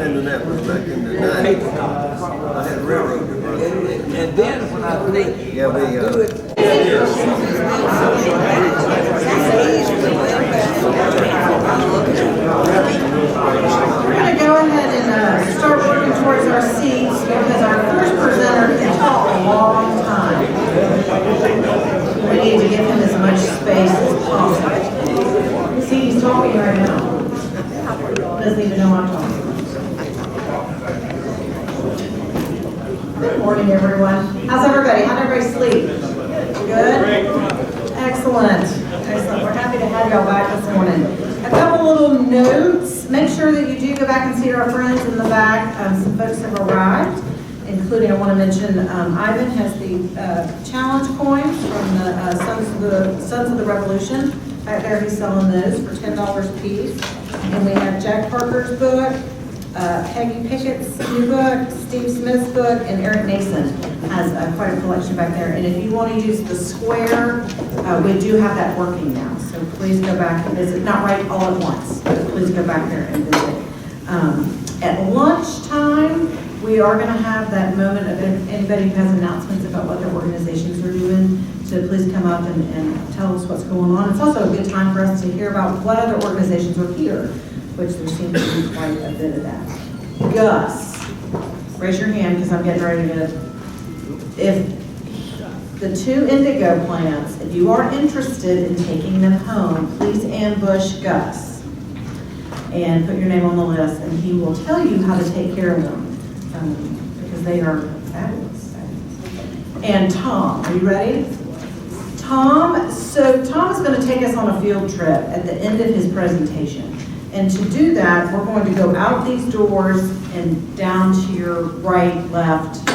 Indianapolis back in the 90s. I had a railroad department. And then when I think Yeah, we, do it, We're going to go ahead and start working towards our seats because our first presenter can talk a long time. We need to give him as much space as possible. See, he's talking right now. Doesn't even know I'm talking. Good morning, everyone. How's everybody? How'd everybody sleep? Good? Excellent. Excellent. We're happy to have y'all back this morning. A couple little notes. Make sure that you do go back and see our friends in the back. Some folks have arrived, including, I want to mention, Ivan has the challenge coins from the Sons of the Revolution. Back there, he's selling those for $10 a piece. And we have Jack Parker's book, Peggy Pickett's new book, Steve Smith's book, and Eric Nason has quite a collection back there. And if you want to use the square, we do have that working now. So please go back and visit, not right all at once, but please go back there and visit. At lunchtime, we are going to have that moment of anybody who has announcements about what their organizations are doing. So please come up and tell us what's going on. It's also a good time for us to hear about what other organizations are here, which there seems to be quite a bit of that. Gus, raise your hand because I'm getting ready to, if the 2 indigo plants, if you are interested in taking them home, please ambush Gus and put your name on the list, and he will tell you how to take care of them because they are fabulous. And Tom, are you ready? Tom is going to take us on a field trip at the end of his presentation. And to do that, we're going to go out these doors and down to your right, left,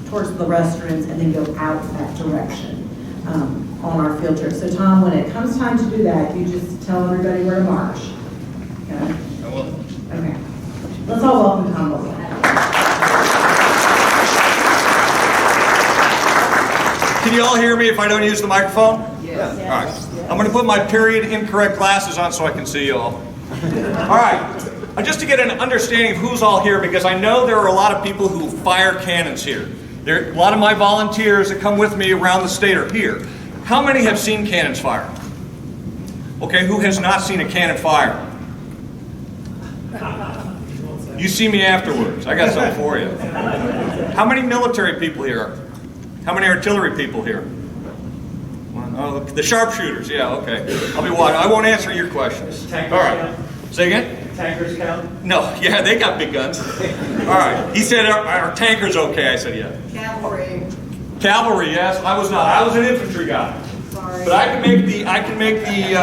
towards the restrooms, and then go out that direction on our field trip. So Tom, when it comes time to do that, you just tell everybody where to march. Okay? I will. Okay. Let's all welcome Tom Oblak. Can you all hear me if I don't use the microphone? Yes. All right. I'm going to put my period incorrect glasses on so I can see you all. All right. Just to get an understanding of who's all here, because I know there are a lot of people who fire cannons here. A lot of my volunteers that come with me around the state are here. How many have seen cannons fire? Okay, who has not seen a cannon fire? You see me afterwards. I got something for you. How many military people here? How many artillery people here? Oh, the sharpshooters. Yeah, okay. I'll be watching. I won't answer your questions. All right. Say again? Tankers count? No. Yeah, they got big guns. All right. He said our tanker's okay. I said yeah. Cavalry. Cavalry. Yes. I was not. I was an infantry guy. Sorry. But I can make the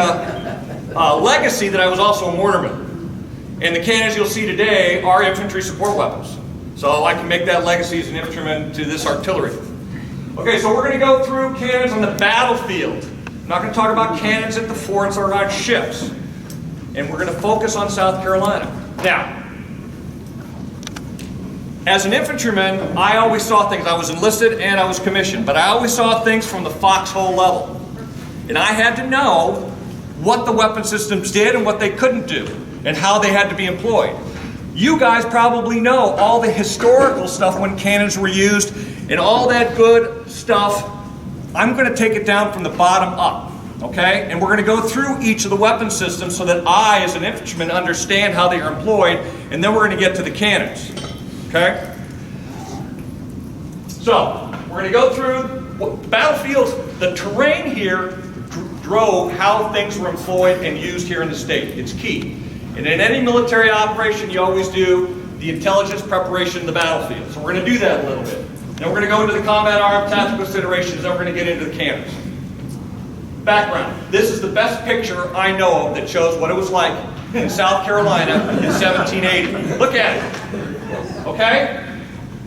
legacy that I was also a mortarman. And the cannons you'll see today are infantry support weapons. So I can make that legacy as an infantryman to this artillery. Okay, so we're going to go through cannons on the battlefield. I'm not going to talk about cannons at the forts or on ships. And we're going to focus on South Carolina. Now, as an infantryman, I always saw things. I was enlisted and I was commissioned, but I always saw things from the foxhole level. And I had to know what the weapon systems did and what they couldn't do, and how they had to be employed. You guys probably know all the historical stuff when cannons were used and all that good stuff. I'm going to take it down from the bottom up, okay? And we're going to go through each of the weapon systems so that I, as an infantryman, understand how they are employed, and then we're going to get to the cannons, okay? So, we're going to go through battlefields. The terrain here drove how things were employed and used here in the state. It's key. And in any military operation, you always do the intelligence preparation of the battlefield. So we're going to do that a little bit. Then we're going to go into the combat arm, tactical considerations, then we're going to get into the cannons. Background. This is the best picture I know of that shows what it was like in South Carolina in 1780. Look at it. Okay?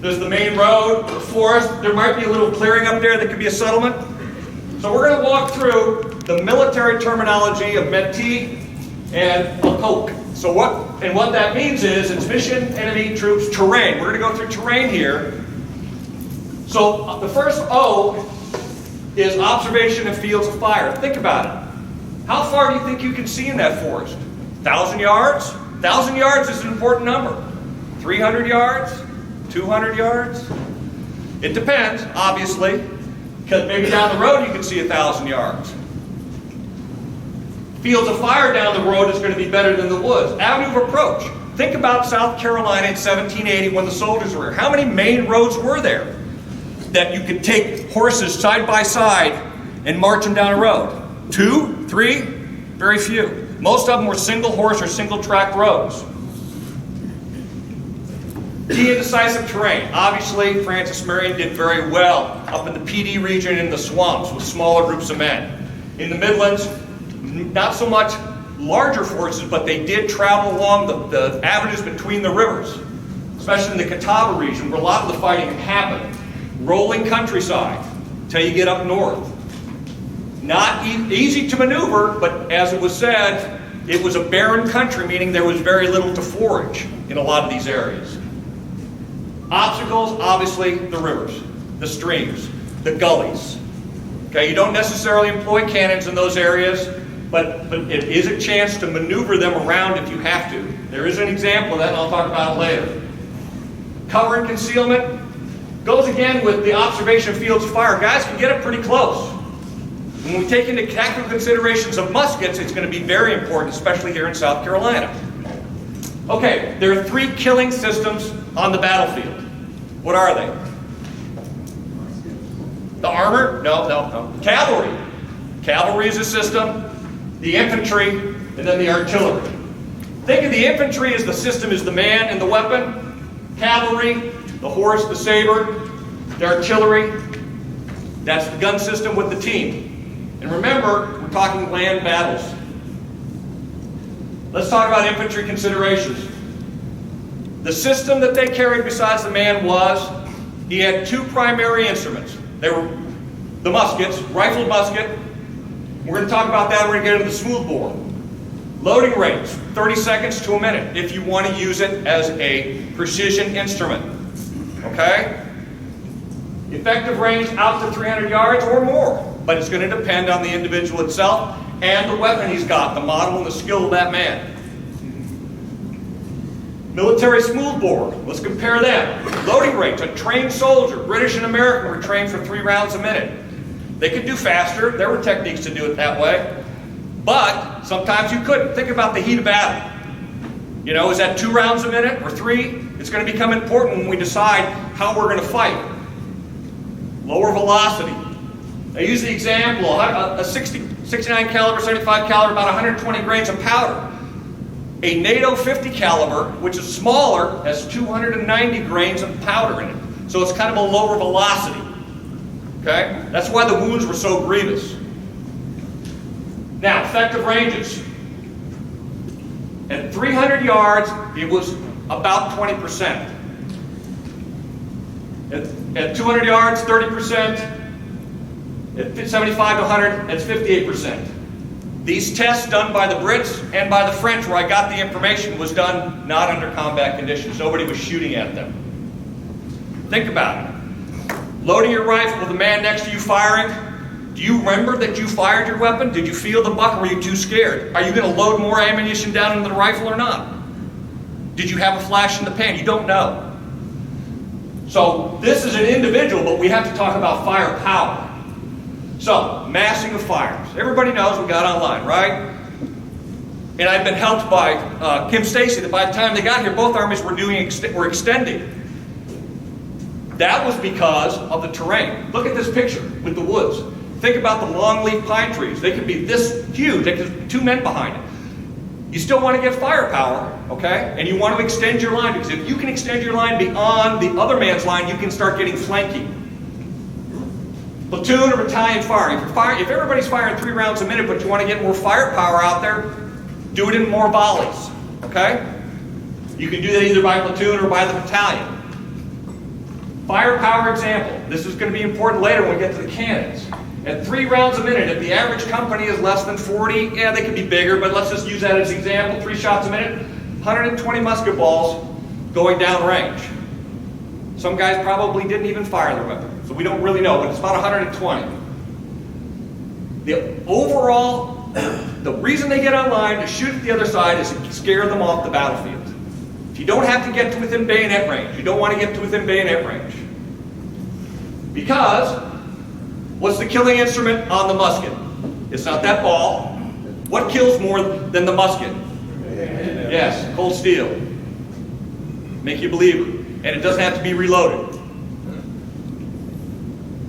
There's the main road, the forest. There might be a little clearing up there that could be a settlement. So we're going to walk through the military terminology of Mentee and a Coke. So what that means is it's mission, enemy, troops, terrain. We're going to go through terrain here. So the first O is observation and fields of fire. Think about it. How far do you think you can see in that forest? 1,000 yards? 1,000 yards is an important number. 300 yards? 200 yards? It depends, obviously, because maybe down the road you can see 1,000 yards. Fields of fire down the road is going to be better than the woods. Avenue of approach. Think about South Carolina in 1780 when the soldiers were here. How many main roads were there that you could take horses side by side and march them down a road? 2, 3, very few. Most of them were single horse or single track roads. Key and decisive terrain. Obviously, Francis Marion did very well up in the PD region in the swamps with smaller groups of men. In the Midlands, not so much larger forces, but they did travel along the avenues between the rivers, especially in the Catawba region where a lot of the fighting happened. Rolling countryside till you get up north. Not easy to maneuver, but as it was said, it was a barren country, meaning there was very little to forage in a lot of these areas. Obstacles, obviously, the rivers, the streams, the gullies. Okay, you don't necessarily employ cannons in those areas, but it is a chance to maneuver them around if you have to. There is an example of that, and I'll talk about it later. Cover and concealment goes again with the observation of fields of fire. Guys can get up pretty close. When we take into tactical considerations of muskets, it's going to be very important, especially here in South Carolina. Okay, there are 3 killing systems on the battlefield. What are they? The armor? No. Cavalry. Cavalry is a system. The infantry, and then the artillery. Think of the infantry as the system is the man and the weapon. Cavalry, the horse, the saber. The artillery, that's the gun system with the team. And remember, we're talking land battles. Let's talk about infantry considerations. The system that they carried besides the man was, he had 2 primary instruments. They were the muskets, rifled musket. We're going to talk about that when we get into the smoothbore. Loading rates, 30 seconds to a minute if you want to use it as a precision instrument. Okay? Effective range out to 300 yards or more, but it's going to depend on the individual itself and the weapon he's got, the model and the skill of that man. Military smoothbore, let's compare them. Loading rates, a trained soldier, British and American, were trained for 3 rounds a minute. They could do faster, there were techniques to do it that way, but sometimes you couldn't. Think about the heat of battle. You know, is that 2 rounds a minute or 3? It's going to become important when we decide how we're going to fight. Lower velocity. I use the example, a 69 caliber, 75 caliber, about 120 grains of powder. A NATO 50 caliber, which is smaller, has 290 grains of powder in it. So it's kind of a lower velocity. Okay? That's why the wounds were so grievous. Now, effective ranges. At 300 yards, it was about 20%. At 200 yards, 30%. At 75 to 100, it's 58%. These tests done by the Brits and by the French, where I got the information, was done not under combat conditions. Nobody was shooting at them. Think about it. Loading your rifle with a man next to you firing. Do you remember that you fired your weapon? Did you feel the buck, or were you too scared? Are you going to load more ammunition down into the rifle or not? Did you have a flash in the pan? You don't know. So this is an individual, but we have to talk about firepower. So, massing of fires. Everybody knows we got online, right? And I've been helped by Kim Stacy that by the time they got here, both armies were extending. That was because of the terrain. Look at this picture with the woods. Think about the longleaf pine trees. They could be this huge. They could be 2 men behind it. You still want to get firepower, okay? And you want to extend your line, because if you can extend your line beyond the other man's line, you can start getting flanking. Platoon or battalion firing. If everybody's firing 3 rounds a minute, but you want to get more firepower out there, do it in more volleys, okay? You can do that either by platoon or by the battalion. Firepower example. This is going to be important later when we get to the cannons. At 3 rounds a minute, if the average company is less than 40, yeah, they can be bigger, but let's just use that as an example. 3 shots a minute, 120 musket balls going down range. Some guys probably didn't even fire their weapon, so we don't really know, but it's about 120. The overall, the reason they get online to shoot at the other side is to scare them off the battlefield. If You don't have to get to within bayonet range. You don't want to get to within bayonet range. Because, what's the killing instrument on the musket? It's not that ball. What kills more than the musket? Yes, cold steel. Make you believe it. And it doesn't have to be reloaded.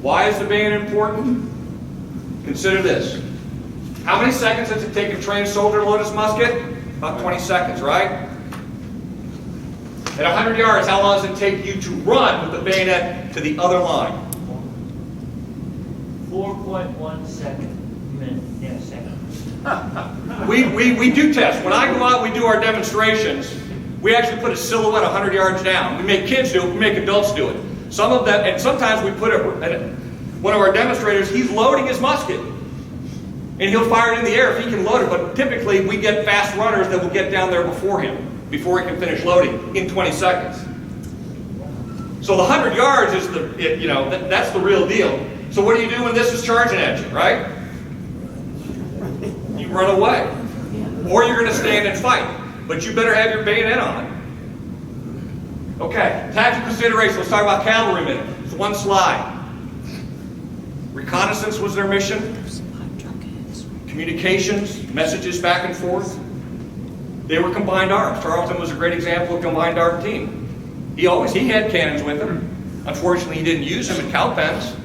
Why is the bayonet important? Consider this. How many seconds does it take a trained soldier to load his musket? About 20 seconds, right? At 100 yards, how long does it take you to run with the bayonet to the other line? 4.1 second. We do test. When I go out, we do our demonstrations. We actually put a silhouette 100 yards down. We make kids do it. We make adults do it. Some of that, and sometimes we put one of our demonstrators. He's loading his musket, and he'll fire it in the air if he can load it. But typically, we get fast runners that will get down there before him, before he can finish loading in 20 seconds. So the 100 yards is that's the real deal. So what do you do when this is charging at you, right? You run away. Or you're going to stand and fight. But you better have your bayonet on. Okay, tactical consideration. Let's talk about cavalry a minute. It's one slide. Reconnaissance was their mission. Communications, messages back and forth. They were combined arms. Tarleton was a great example of combined arm team. He had cannons with him. Unfortunately, he didn't use them in cowpens.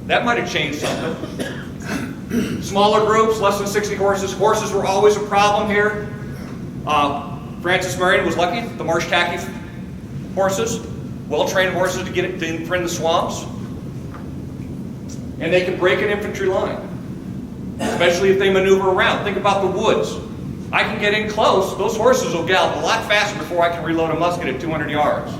That might have changed something. Smaller groups, less than 60 horses. Horses were always a problem here. Francis Marion was lucky. The marsh tacky horses, well-trained horses to get it in the swamps. And they can break an infantry line, especially if they maneuver around. Think about the woods. I can get in close. Those horses will gallop a lot faster before I can reload a musket at 200 yards.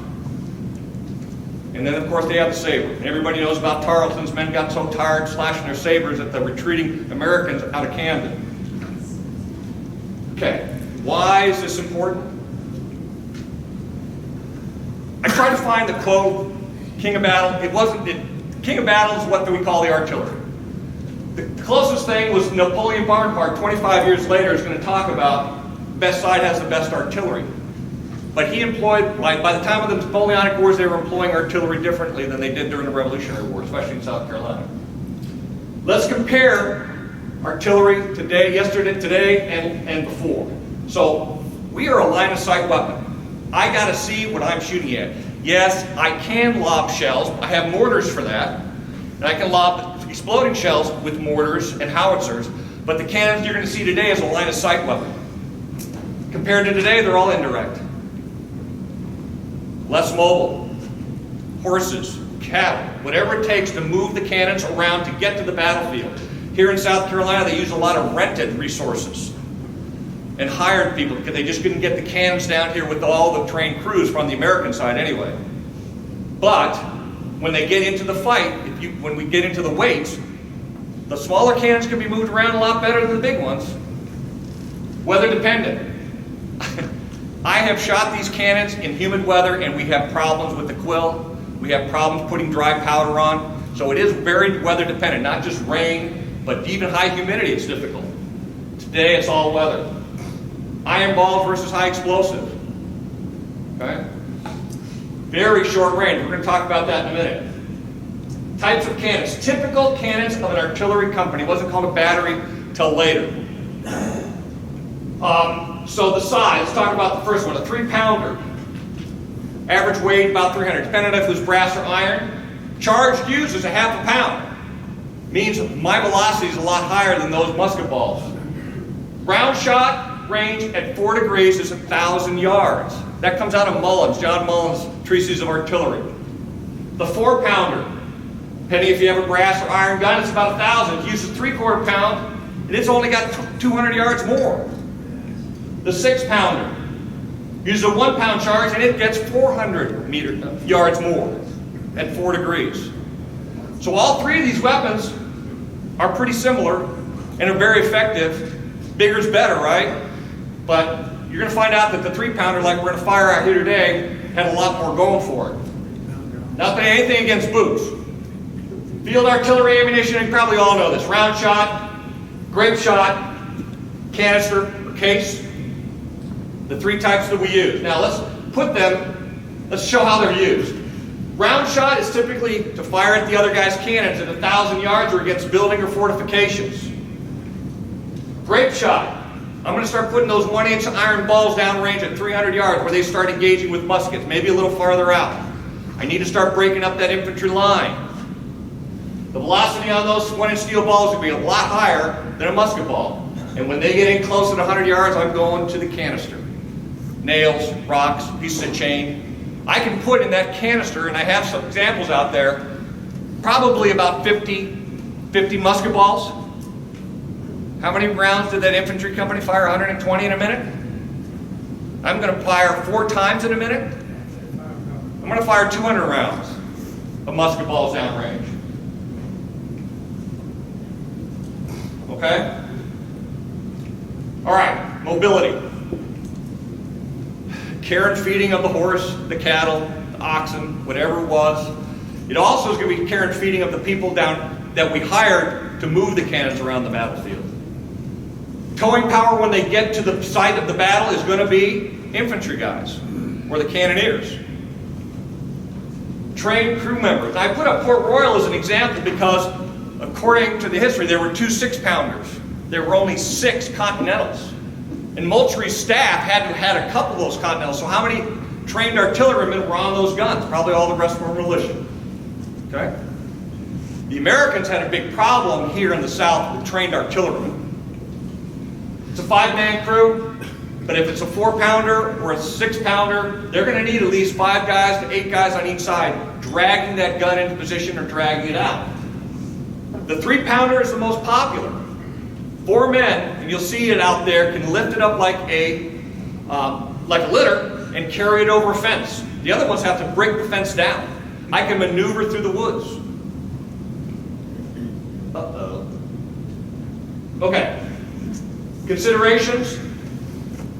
And then, of course, they have the saber. Everybody knows about Tarleton's men got so tired slashing their sabers at the retreating Americans out of Camden. Okay, why is this important? I tried to find the quote, King of Battle. King of Battle is what we call the artillery. The closest thing was Napoleon Bonaparte, 25 years later, is going to talk about best side has the best artillery. But he employed, by the time of the Napoleonic Wars, they were employing artillery differently than they did during the Revolutionary War, especially in South Carolina. Let's compare artillery today, and before. So we are a line of sight weapon. I got to see what I'm shooting at. Yes, I can lob shells. I have mortars for that. And I can lob exploding shells with mortars and howitzers. But the cannons you're going to see today is a line of sight weapon. Compared to today, they're all indirect. Less mobile. Horses, cattle, whatever it takes to move the cannons around to get to the battlefield. Here in South Carolina, they use a lot of rented resources and hired people because they just couldn't get the cannons down here with all the trained crews from the American side anyway. But when they get into the fight, when we get into the weights, the smaller cannons can be moved around a lot better than the big ones. Weather dependent. I have shot these cannons in humid weather and we have problems with the quill. We have problems putting dry powder on. So it is very weather dependent, not just rain, but even high humidity is difficult. Today it's all weather. Iron balls versus high explosive. Okay? Very short range. We're going to talk about that in a minute. Types of cannons. Typical cannons of an artillery company. It wasn't called a battery till later. So the size, let's talk about the first one, a 3-pounder. Average weight about 300, depending on if it was brass or iron. Charged used is a ½ pound. Means my velocity is a lot higher than those musket balls. Round shot range at 4 degrees is 1,000 yards. That comes out of Mullins, John Mullins' Treatises of Artillery. The 4-pounder, depending if you have a brass or iron gun, it's about 1,000. It uses 3/4 pound, and it's only got 200 yards more. The 6-pounder uses a 1-pound charge, and it gets 400 yards more at 4 degrees. So all three of these weapons are pretty similar and are very effective. Bigger's better, right? But you're going to find out that the 3-pounder, like we're going to fire out here today, had a lot more going for it. Not that anything against boots. Field artillery ammunition, you probably all know this. Round shot, grape shot, canister, or case. The three types that we use. Now put them, let's show how they're used. Round shot is typically to fire at the other guy's cannons at 1,000 yards or against building or fortifications. Grape shot. I'm going to start putting those 1-inch iron balls downrange at 300 yards where they start engaging with muskets, maybe a little farther out. I need to start breaking up that infantry line. The velocity on those 1-inch steel balls will be a lot higher than a musket ball. And when they get in close to 100 yards, I'm going to the canister. Nails, rocks, pieces of chain. I can put in that canister, and I have some examples out there, probably about 50 musket balls. How many rounds did that infantry company fire? 120 in a minute? I'm going to fire 4 times in a minute. I'm going to fire 200 rounds of musket balls downrange. Okay? All right, mobility. Care and feeding of the horse, the cattle, the oxen, whatever it was. It also is going to be care and feeding of the people that we hired to move the cannons around the battlefield. Towing power when they get to the site of the battle is going to be infantry guys, or the cannoneers. Trained crew members. I put up Port Royal as an example because, according to the history, there were 2 6-pounders. There were only 6 Continentals. And Moultrie's staff had a couple of those Continentals. So how many trained artillerymen were on those guns? Probably all the rest were militia. Okay? The Americans had a big problem here in the South with trained artillerymen. It's a 5-man crew, but if it's a 4-pounder or a 6-pounder, they're going to need at least 5 guys to 8 guys on each side dragging that gun into position or dragging it out. The 3-pounder is the most popular. 4 men, and you'll see it out there, can lift it up like a litter and carry it over a fence. The other ones have to break the fence down. I can maneuver through the woods. Uh-oh. Okay. Considerations.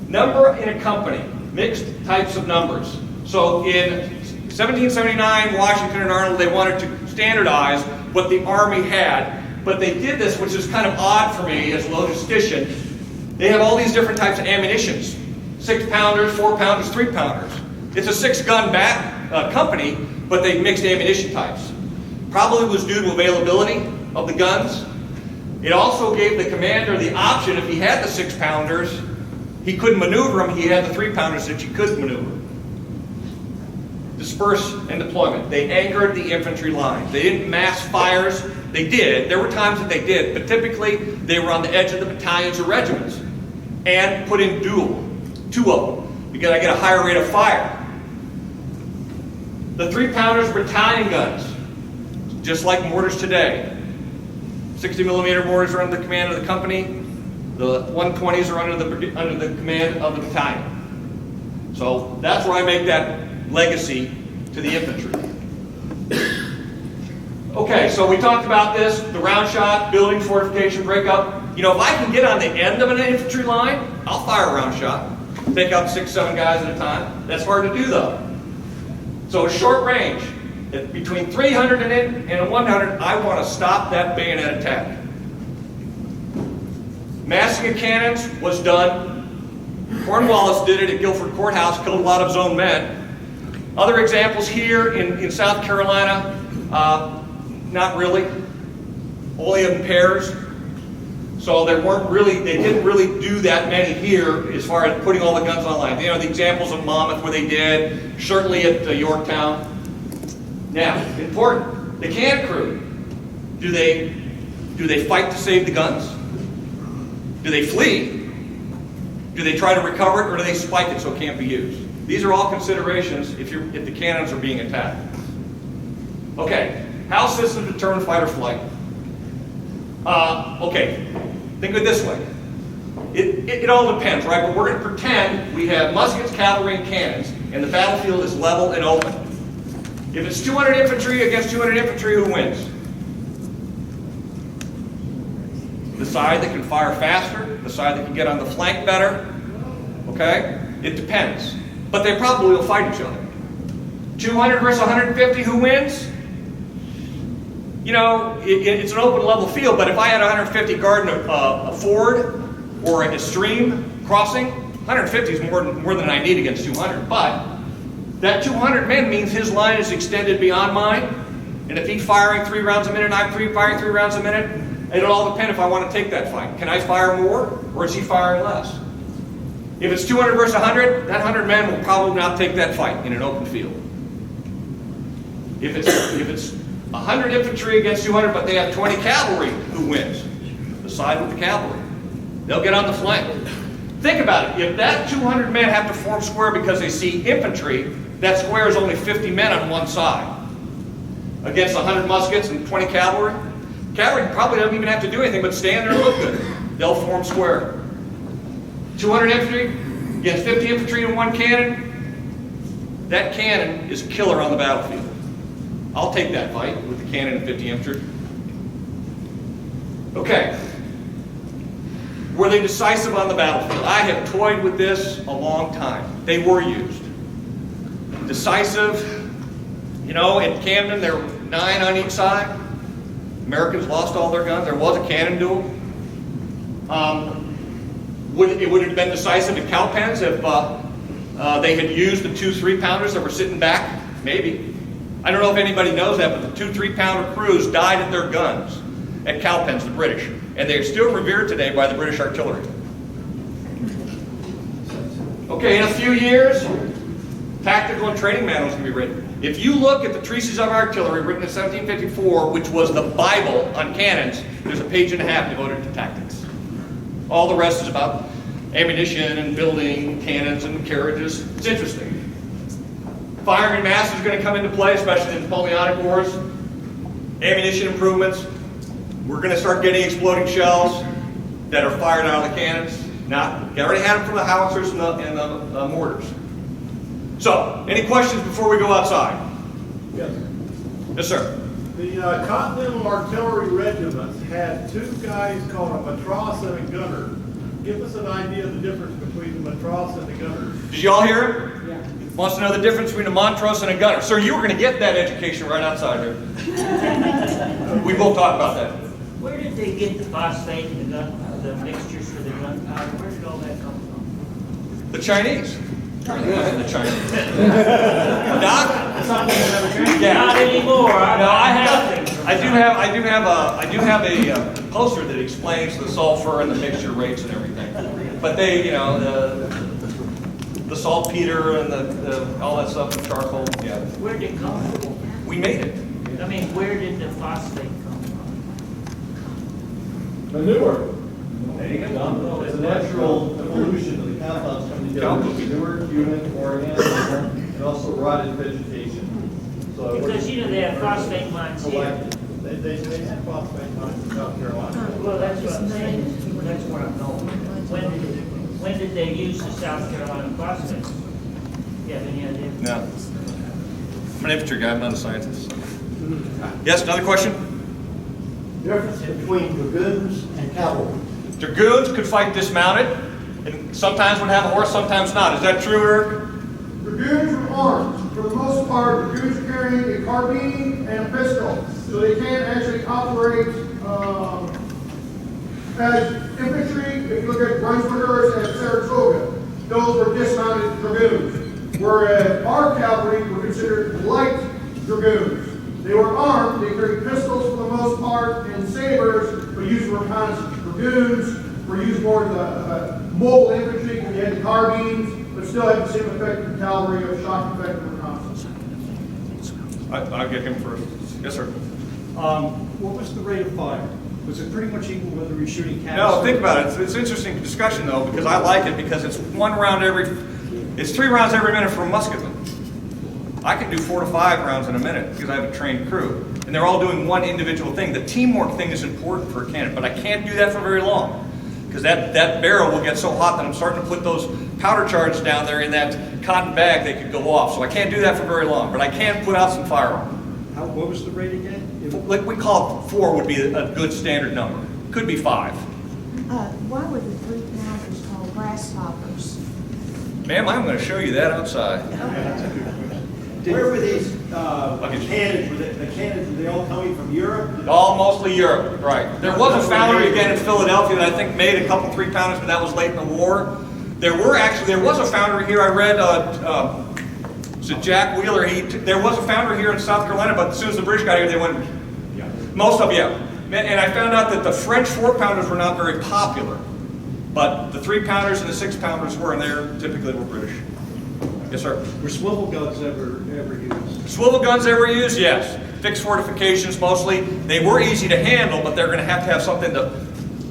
Number in a company. Mixed types of numbers. So in 1779, Washington and Arnold, they wanted to standardize what the Army had. But they did this, which is kind of odd for me as a logistician. They have all these different types of ammunitions. 6-pounders, 4-pounders, 3-pounders. It's a 6-gun company, but they mixed ammunition types. Probably was due to availability of the guns. It also gave the commander the option, if he had the 6-pounders, he couldn't maneuver them, he had the 3-pounders that you could maneuver. Disperse and deployment. They anchored the infantry line. They didn't mass fires. They did. There were times that they did, but typically they were on the edge of the battalions or regiments and put in 2 of them. You gotta get a higher rate of fire. The 3-pounders were battalion guns, just like mortars today. 60mm mortars are under the command of the company. The 120s are under the command of the battalion. So that's where I make that legacy to the infantry. Okay, so we talked about this, the round shot, building, fortification, breakup. You know, if I can get on the end of an infantry line, I'll fire a round shot. Take out 6, 7 guys at a time. That's hard to do though. So short range, between 300 and 100, I want to stop that bayonet attack. Massing of cannons was done. Cornwallis did it at Guilford Courthouse, killed a lot of his own men. Other examples here in South Carolina, not really. Only in pairs. So they didn't really do that many here as far as putting all the guns online. You know, the examples of Monmouth where they did, certainly at Yorktown. Now, important, the can crew. Do they fight to save the guns? Do they flee? Do they try to recover it, or do they spike it so it can't be used? These are all considerations if the cannons are being attacked. Okay, how systems determine fight or flight. Okay, think of it this way. It all depends, right? But we're going to pretend we have muskets, cavalry, and cannons, and the battlefield is level and open. If it's 200 infantry against 200 infantry, who wins? The side that can fire faster, the side that can get on the flank better. Okay? It depends. But they probably will fight each other. 200 versus 150, who wins? You know, it's an open level field, but if I had 150 guarding a ford or a stream crossing, 150 is more than I need against 200. But That 200 men means his line is extended beyond mine. And if he's firing 3 rounds a minute and I'm firing 3 rounds a minute, it'll all depend if I want to take that fight. Can I fire more or is he firing less? If it's 200 versus 100, that 100 men will probably not take that fight in an open field. If it's 100 infantry against 200, but they have 20 cavalry, who wins? The side with the cavalry. They'll get on the flank. Think about it. If that 200 men have to form square because they see infantry, that square is only 50 men on one side. Against 100 muskets and 20 cavalry, cavalry probably doesn't even have to do anything but stand there and look good. They'll form square. 200 infantry against 50 infantry and 1 cannon, that cannon is a killer on the battlefield. I'll take that fight with the cannon and 50 infantry. Okay. Were they decisive on the battlefield? I have toyed with this a long time. They were used. Decisive, you know, in Camden there were 9 on each side. Americans lost all their guns. There was a cannon duel. It would have been decisive at Cowpens if they had used the 2 3-pounders that were sitting back? Maybe. I don't know if anybody knows that, but the 2 3-pounder crews died at their guns at Cowpens, the British. And they are still revered today by the British artillery. Okay, in a few years, tactical and training manuals can be written. If you look at the Treatises of Artillery written in 1754, which was the Bible on cannons, there's a page and a half devoted to tactics. All the rest is about ammunition and building cannons and carriages. It's interesting. Firing in mass is going to come into play, especially in the Napoleonic Wars. Ammunition improvements. We're going to start getting exploding shells that are fired out of the cannons. Now, you already had them from the howitzers and the mortars. So, any questions before we go outside? Yes. Yes, sir. The Continental Artillery Regiments had 2 guys called a matros and a gunner. Give us an idea of the difference between the matros and the gunner. Did you all hear it? Yeah. Wants to know the difference between a montrose and a gunner. Sir, you were going to get that education right outside here. We will talk about that. Where did they get the phosphate and the mixtures for the gunpowder? Where did all that come from? The Chinese. Everything was in the Chinese. Doc? Yeah. Not anymore. No, I do have a poster that explains the sulfur and the mixture rates and everything. But they, you know, the saltpeter and all that stuff, the charcoal. Yeah. Where did it come from? We made it. I mean, where did the phosphate come from? Manure. It's a natural evolution of the compounds coming together. Manure, human, organic, and also rotted vegetation. So Because, you know, they have phosphate mines here. They had phosphate mines in South Carolina. Well, that's what I'm saying. That's where I'm going. When did they use the South Carolina phosphate? You have any idea? No. I'm an infantry guy, I'm not a scientist. Yes, another question? Difference between dragoons and cavalry. Dragoons could fight dismounted, and sometimes would have a horse, sometimes not. Is that true, Eric? Dragoons are armed. For the most part, dragoons are carrying a carbine and a pistol, so they can't actually operate as infantry. If you look at Brunswickers and Saratoga, those were dismounted dragoons. Whereas our cavalry were considered light dragoons. They were armed, they carried pistols for the most part, and sabers, but used for reconnaissance. Dragoons were used more as mobile infantry, because they had the carbines, but still had the same effect of cavalry of shock effect and reconnaissance. I'll get him first. Yes, sir. What was the rate of fire? Was it pretty much equal whether you're shooting canister? No, think about it. It's an interesting discussion, though, because I like it because it's 3 rounds every minute for a musketman. I can do 4 to 5 rounds in a minute because I have a trained crew. And they're all doing one individual thing. The teamwork thing is important for a cannon, but I can't do that for very long because that barrel will get so hot that I'm starting to put those powder charges down there in that cotton bag, they could go off. So I can't do that for very long, but I can put out some firearm. What was the rate again? Like we call it 4 would be a good standard number. Could be 5. Why were the 3-pounders called grasshoppers? Ma'am, I'm going to show you that outside. Where were these cannons? The cannons, were they all coming from Europe? All mostly Europe, right. There was a foundry again in Philadelphia that I think made a couple 3-pounders, but that was late in the war. There was a foundry here. I read So Jack Wheeler, there was a founder here in South Carolina, but as soon as the British got here, they went, most of, yeah. And I found out that the French 4-pounders were not very popular, but the 3-pounders and the 6-pounders were, and they typically were British. Yes, sir? Were swivel guns ever used? Swivel guns ever used? Yes. Fixed fortifications mostly. They were easy to handle, but they're going to have something to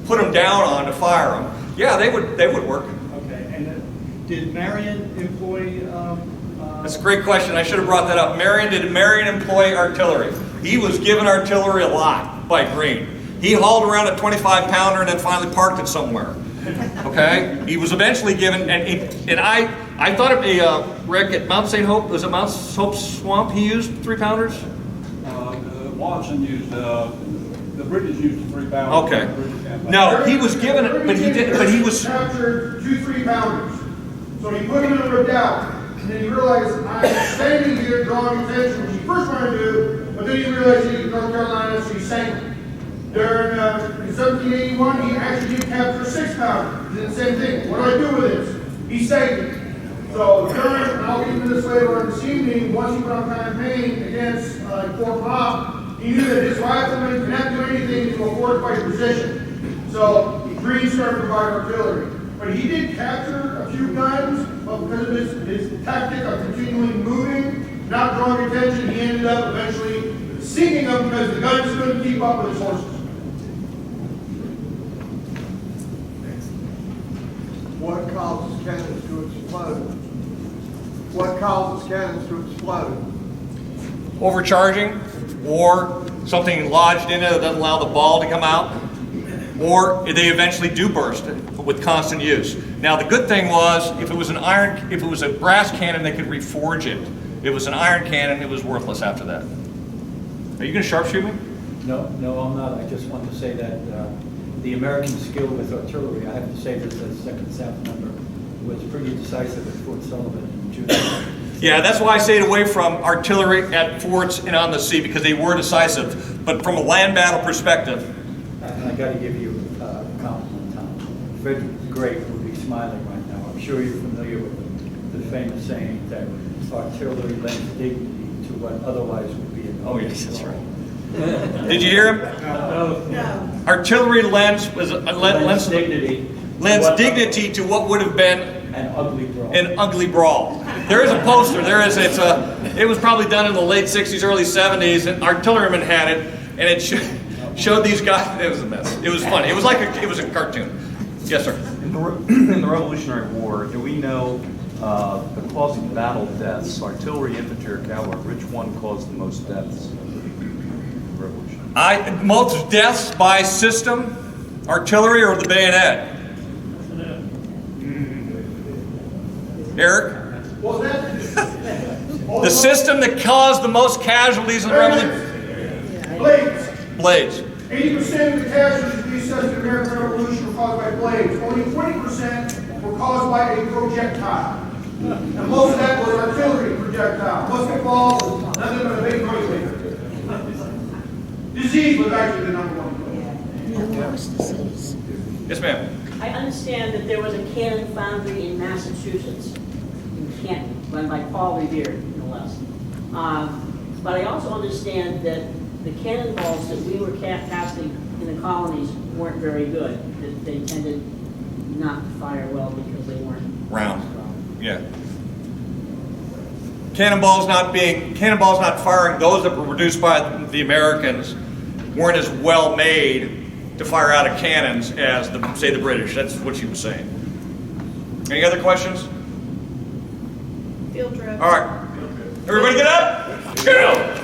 put them down on to fire them. Yeah, they would work. Okay, and did Marion employ... That's a great question. I should have brought that up. Did Marion employ artillery? He was given artillery a lot by Green. He hauled around a 25-pounder and then finally parked it somewhere. Okay? He was eventually given, and I thought of a wreck at Mount St. Hope. Was it Mount Hope Swamp he used 3-pounders? Watson used, the British used 3-pounder. Okay. No, he was given it, but he was... captured 2 3-pounders. So he put them in a redoubt. And then he realized, I'm standing here drawing attention, which he first wanted to do, but then he realized he was in North Carolina, so he sank them. During, in 1781, he actually did capture 6-pounders. He did the same thing. What do I do with this? He sank them. So during, and I'll get into this later on this evening, once he went on campaign against Fort Bob, he knew that his riflemen could not do anything to a fortified position. So Green started providing artillery. But he did capture a few guns, but because of his tactic of continually moving, not drawing attention, he ended up eventually sinking them because the guns couldn't keep up with his horses. What causes cannons to explode? What causes cannons to explode? Overcharging, or something lodged in it that doesn't allow the ball to come out, or they eventually do burst with constant use. Now the good thing was, if it was a brass cannon, they could reforge it. If it was an iron cannon, it was worthless after that. Are you going to sharpshoot me? No, I'm not. I just want to say that the American skill with artillery, I have to say that the Second South number was pretty decisive at Fort Sullivan in June. Yeah, that's why I stayed away from artillery at forts and on the sea, because they were decisive. But from a land battle perspective, and I got to give you a compliment, Tom. Frederick Great would be smiling right now. I'm sure you're familiar with the famous saying that artillery lends dignity to what otherwise would be an... Oh yes, that's right. Did you hear him? No. Artillery lends dignity to what would have been an ugly brawl. An ugly brawl. There is a poster. It was probably done in the late '60s, early '70s, and artillerymen had it, and it showed these guys. It was a mess. It was funny. It was like it was a cartoon. Yes, sir. In the Revolutionary War, do we know the causing battle deaths, artillery, infantry, or cavalry? Which one caused the most deaths in the Revolution? Most deaths by system, artillery, or the bayonet? Eric? The system that caused the most casualties in the Revolution? Blades. 80% of the casualties we assessed in the American Revolution were caused by blades. Only 20% were caused by a projectile. And most of that was artillery projectile. Musket balls, nothing but a big noise maker. Disease was actually the number one. Yes, ma'am. I understand that there was a cannon foundry in Massachusetts, in Canton, run by Paul Revere, no less. But I also understand that the cannonballs that we were casting in the colonies weren't very good. That they tended not to fire well because they weren't round. Yeah. Cannonballs not firing, those that were produced by the Americans weren't as well made to fire out of cannons as say the British. That's what she was saying. Any other questions? Field trip. All right. Everybody get up. Get out.